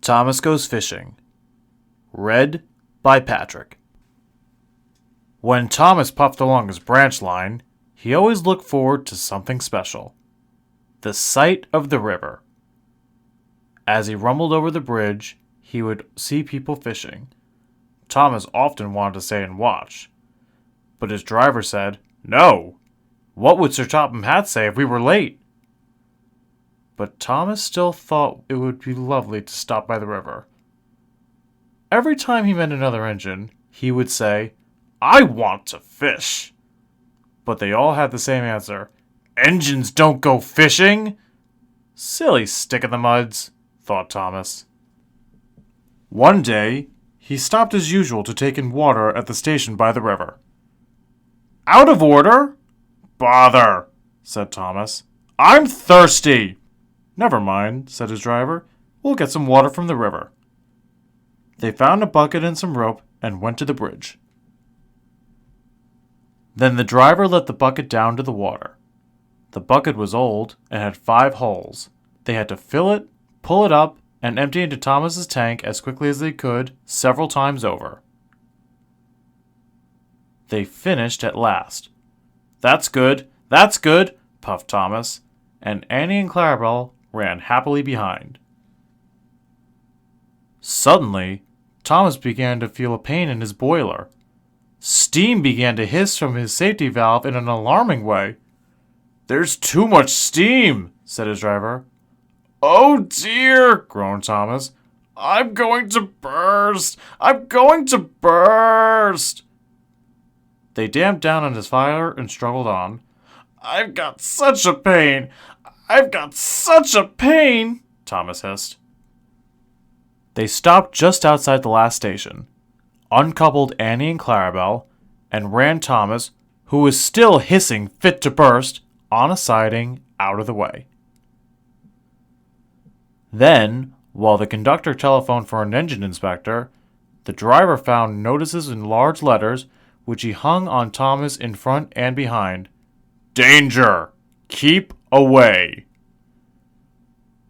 Thomas Goes Fishing. Read by Patryk. When Thomas puffed along his branch line, he always looked forward to something special. The sight of the river. As he rumbled over the bridge, he would see people fishing. Thomas often wanted to stay and watch, but his driver said, "No! What would Sir Topham Hatt say if we were late?" But Thomas still thought it would be lovely to stop by the river. Every time he met another engine, he would say, "I want to fish." But they all had the same answer: "Engines don't go fishing!" Silly stick-in-the-muds, thought Thomas. One day, he stopped as usual to take in water at the station by the river. "Out of order?" "Bother," said Thomas. "I'm thirsty." "Never mind," said his driver. "We'll get some water from the river." They found a bucket and some rope and went to the bridge. Then the driver let the bucket down to the water. The bucket was old and had 5 holes. They had to fill it, pull it up, and empty into Thomas's tank as quickly as they could, several times over. They finished at last. That's good, puffed Thomas, and Annie and Clarabelle ran happily behind. Suddenly, Thomas began to feel a pain in his boiler. Steam began to hiss from his safety valve in an alarming way. "There's too much steam," said his driver. "Oh dear," groaned Thomas. I'm going to burst! They damped down on his fire and struggled on. "I've got such a pain! Thomas hissed. They stopped just outside the last station, uncoupled Annie and Clarabelle, and ran Thomas, who was still hissing fit to burst, on a siding out of the way. Then, while the conductor telephoned for an engine inspector, the driver found notices in large letters which he hung on Thomas in front and behind. "Danger! Keep away!"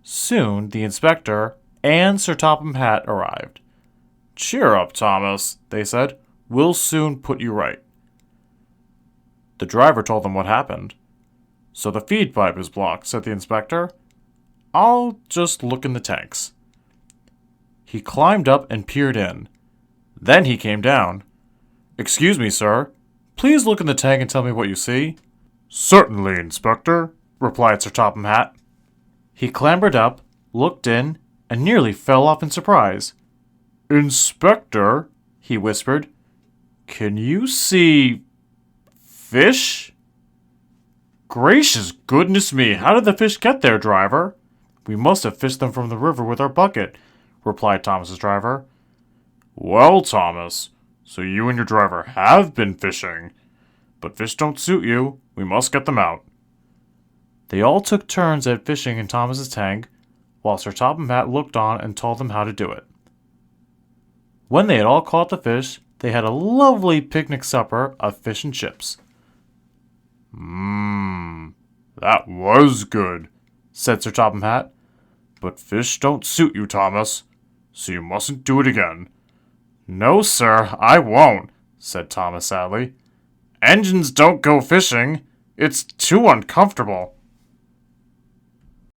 Soon the inspector and Sir Topham Hatt arrived. "Cheer up, Thomas," they said. "We'll soon put you right." The driver told them what happened. "So the feed pipe is blocked," said the inspector. "I'll just look in the tanks." He climbed up and peered in. Then he came down. "Excuse me, sir. Please look in the tank and tell me what you see." "Certainly, Inspector," replied Sir Topham Hatt. He clambered up, looked in, and nearly fell off in surprise. "Inspector," he whispered, "can you see fish?" "Gracious goodness me, how did the fish get there, driver?" "We must have fished them from the river with our bucket," replied Thomas's driver. "Well, Thomas, so you and your driver have been fishing. But fish don't suit you. We must get them out." They all took turns at fishing in Thomas's tank, while Sir Topham Hatt looked on and told them how to do it. When they had all caught the fish, they had a lovely picnic supper of fish and chips. That was good," said Sir Topham Hatt. "But fish don't suit you, Thomas, so you mustn't do it again." "No, sir, I won't," said Thomas sadly. "Engines don't go fishing. It's too uncomfortable."